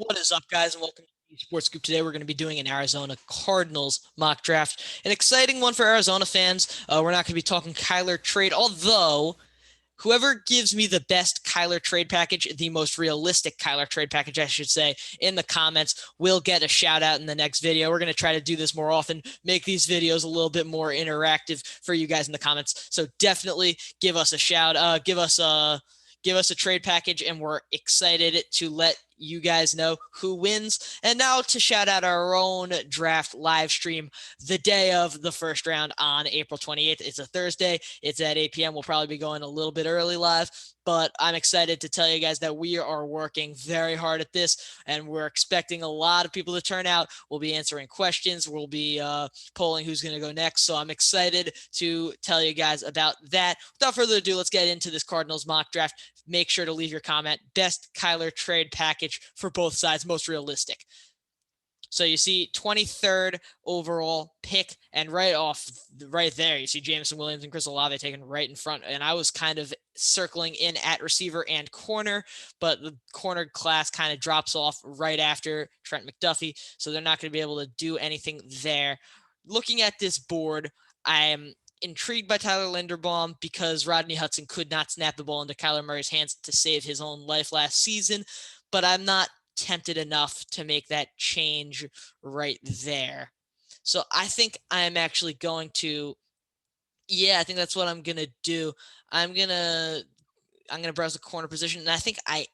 What is up, guys, and welcome to the Sports Scoop. Today, we're going to be doing an Arizona Cardinals mock draft. An exciting one for Arizona fans. We're not going to be talking Kyler trade, although whoever gives me the best Kyler trade package, the most realistic Kyler trade package, I should say, in the comments will get a shout out in the next video. We're going to try to do this more often, make these videos a little bit more interactive for you guys in the comments. So definitely give us a shout. Give us a trade package, and we're excited to let you guys know who wins. And now to shout out our own draft live stream the day of the first round on April 28th. It's a Thursday. It's at 8 p.m. We'll probably be going a little bit early live, but I'm excited to tell you guys that we are working very hard at this, and we're expecting a lot of people to turn out. We'll be answering questions. We'll be polling who's going to go next. So I'm excited to tell you guys about that. Without further ado, let's get into this Cardinals mock draft. Make sure to leave your comment. Best Kyler trade package for both sides, most realistic. So you see 23rd overall pick, and right there, you see Jameson Williams and Chris Olave taken right in front. And I was kind of circling in at receiver and corner, but the corner class kind of drops off right after Trent McDuffie, so they're not going to be able to do anything there. Looking at this board, I am intrigued by Tyler Linderbaum because Rodney Hudson could not snap the ball into Kyler Murray's hands to save his own life last season, but I'm not tempted enough to make that change right there. So I think I'm actually going to, I think that's what I'm gonna do. I'm gonna I'm gonna browse the corner position, and I think I'm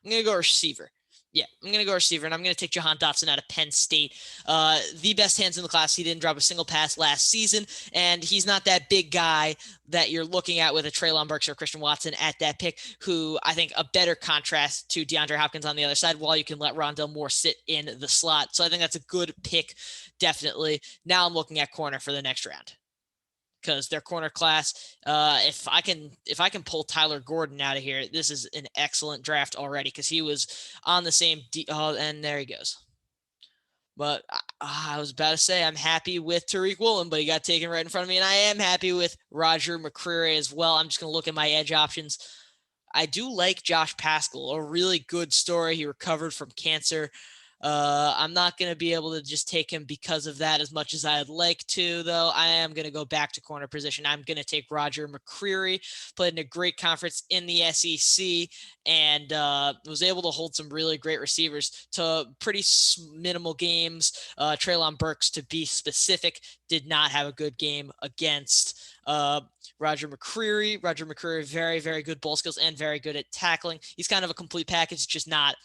gonna go receiver. Yeah, I'm going to go receiver, and I'm going to take Jahan Dotson out of Penn State. The best hands in the class. He didn't drop a single pass last season, and he's not that big guy that you're looking at with a Treylon Burks or Christian Watson at that pick, who I think a better contrast to DeAndre Hopkins on the other side, while you can let Rondell Moore sit in the slot. So I think that's a good pick, definitely. Now I'm looking at corner for the next round, because their corner class, if I can pull Tyler Gordon out of here, this is an excellent draft already, because he was on the same and there he goes. But I was about to say I'm happy with Tariq Woolen, but he got taken right in front of me, and I am happy with Roger McCreary as well. I'm just going to look at my edge options. I do like Josh Pascal, a really good story. He recovered from cancer. I'm not going to be able to just take him because of that as much as I'd like to, though. I am going to go back to corner position. I'm going to take Roger McCreary, played in a great conference in the SEC, and was able to hold some really great receivers to pretty minimal games. Treylon Burks, to be specific, did not have a good game against Roger McCreary. Roger McCreary, very, very good ball skills and very good at tackling. He's kind of a complete package, just not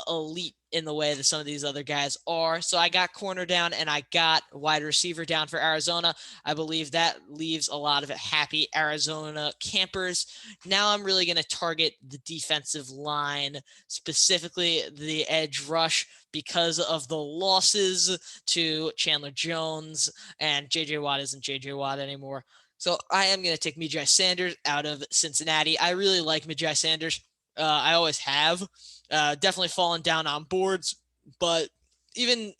elite in the way that some of these other guys are. So I got corner down, and I got wide receiver down for Arizona. I believe that leaves a lot of happy Arizona campers. Now I'm really going to target the defensive line, specifically the edge rush, because of the losses to Chandler Jones, and J.J. Watt isn't J.J. Watt anymore. So I am going to take Mijai Sanders out of Cincinnati. I really like Mijai Sanders. I always have. Definitely fallen down on boards, but even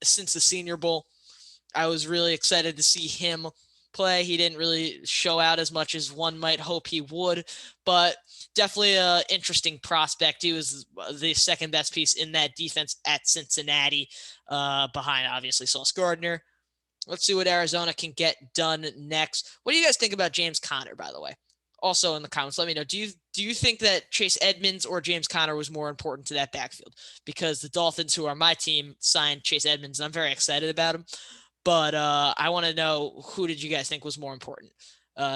since the Senior Bowl, I was really excited to see him play. He didn't really show out as much as one might hope he would, but definitely an interesting prospect. He was the second best piece in that defense at Cincinnati, behind obviously Sauce Gardner. Let's see what Arizona can get done next. What do you guys think about James Conner, by the way? Also in the comments, let me know. Do you think that Chase Edmonds or James Conner was more important to that backfield? Because the Dolphins, who are my team, signed Chase Edmonds, and I'm very excited about him. But I want to know, who did you guys think was more important?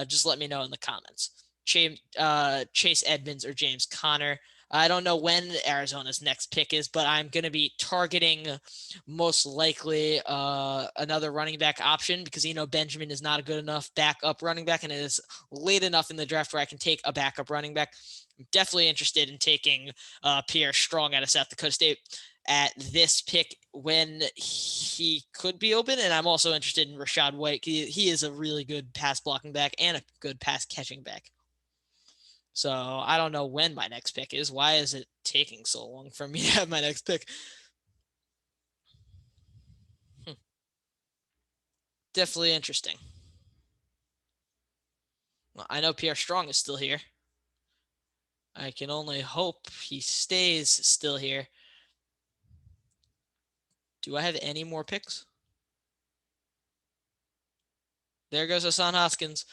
Just let me know in the comments. Chase Edmonds or James Conner. I don't know when Arizona's next pick is, but I'm going to be targeting most likely another running back option, because Benjamin is not a good enough backup running back, and it is late enough in the draft where I can take a backup running back. I'm definitely interested in taking Pierre Strong out of South Dakota State at this pick when he could be open, and I'm also interested in Rachaad White. He is a really good pass blocking back and a good pass catching back. So I don't know when my next pick is. Why is it taking so long for me to have my next pick? Definitely interesting. Well, I know Pierre Strong is still here. I can only hope he stays still here. Do I have any more picks? There goes Hassan Hoskins.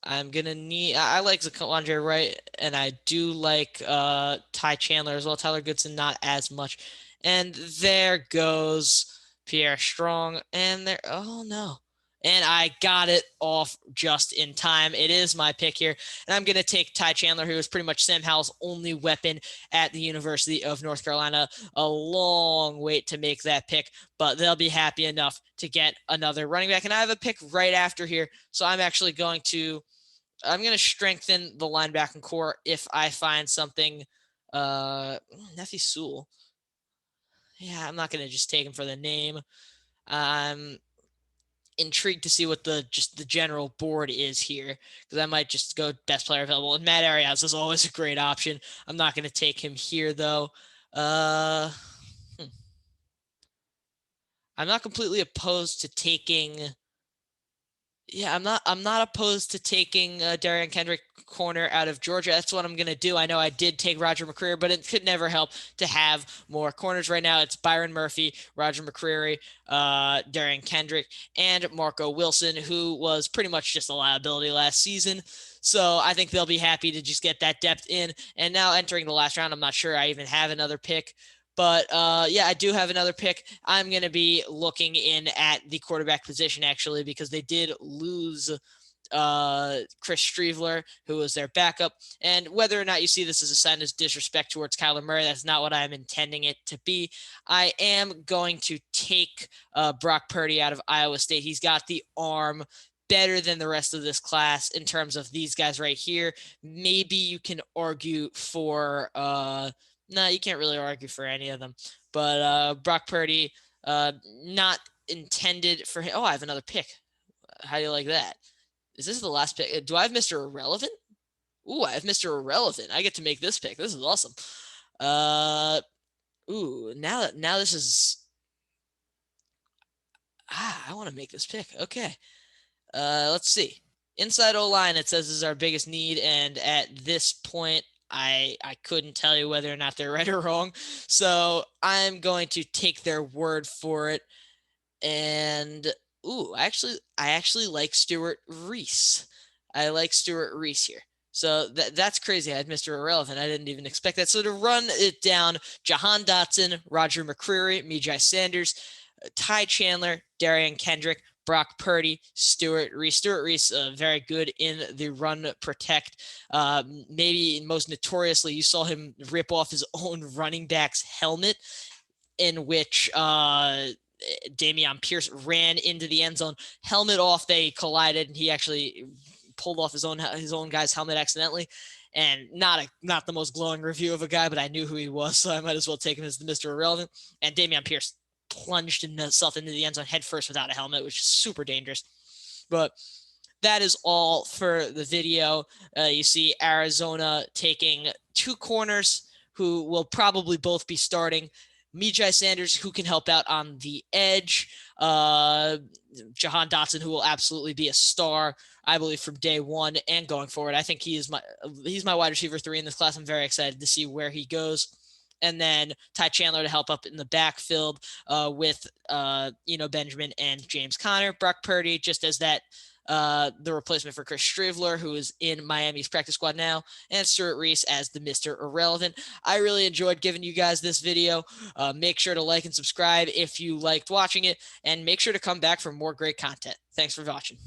I'm gonna need. I like Zaquandre Wright, and I do like Ty Chandler as well. Tyler Goodson, not as much. And there goes Pierre Strong. And there. Oh no. And I got it off just in time. It is my pick here. And I'm going to take Ty Chandler, who is pretty much Sam Howell's only weapon at the University of North Carolina. A long wait to make that pick, but they'll be happy enough to get another running back. And I have a pick right after here. So I'm actually going to strengthen the linebacking core if I find something. Nephi Sewell. Yeah, I'm not gonna just take him for the name. I'm intrigued to see what the general board is here because I might just go best player available. And Matt Arias is always a great option. I'm not gonna take him here though. Uh, hmm. I'm not completely opposed to taking. Yeah, I'm not opposed to taking Darian Kendrick corner out of Georgia. That's what I'm gonna do. I know I did take Roger McCreary, but it could never help to have more corners right now. It's Byron Murphy, Roger McCreary, Darian Kendrick, and Marco Wilson, who was pretty much just a liability last season. So I think they'll be happy to just get that depth in. And now entering the last round, I'm not sure I even have another pick. But yeah, I do have another pick. I'm going to be looking in at the quarterback position, actually, because they did lose Chris Streveler, who was their backup. And whether or not you see this as a sign of disrespect towards Kyler Murray, that's not what I'm intending it to be. I am going to take Brock Purdy out of Iowa State. He's got the arm better than the rest of this class in terms of these guys right here. Maybe you can argue for no, you can't really argue for any of them. But Brock Purdy, not intended for him. Oh, I have another pick. How do you like that? Is this the last pick? Do I have Mr. Irrelevant? Ooh, I have Mr. Irrelevant. I get to make this pick. This is awesome. Now this is. I want to make this pick. Okay. Let's see. Inside O line, it says is our biggest need, and at this point, I couldn't tell you whether or not they're right or wrong. So I'm going to take their word for it. And I actually like Stuart Reese. I like Stuart Reese here. So that's crazy. I had Mr. Irrelevant. I didn't even expect that. So to run it down, Jahan Dotson, Roger McCreary, Mijai Sanders, Ty Chandler, Darian Kendrick, Brock Purdy, Stuart Reese. Stuart Reese, very good in the run protect. Maybe most notoriously, you saw him rip off his own running back's helmet, in which Dameon Pierce ran into the end zone, helmet off. They collided, and he actually pulled off his own guy's helmet accidentally. And not the most glowing review of a guy, but I knew who he was, so I might as well take him as the Mr. Irrelevant. And Dameon Pierce plunged himself into the end zone head first without a helmet, which is super dangerous. But that is all for the video. You see Arizona taking two corners who will probably both be starting. Mijai Sanders, who can help out on the edge. Jahan Dotson, who will absolutely be a star, I believe, from day one and going forward. I think he's my wide receiver 3 in this class. I'm very excited to see where he goes. And then Ty Chandler to help up in the backfield with Benjamin and James Conner. Brock Purdy just as that the replacement for Chris Streveler, who is in Miami's practice squad now, and Stuart Reese as the Mr. Irrelevant. I really enjoyed giving you guys this video. Make sure to like and subscribe if you liked watching it, and make sure to come back for more great content. Thanks for watching.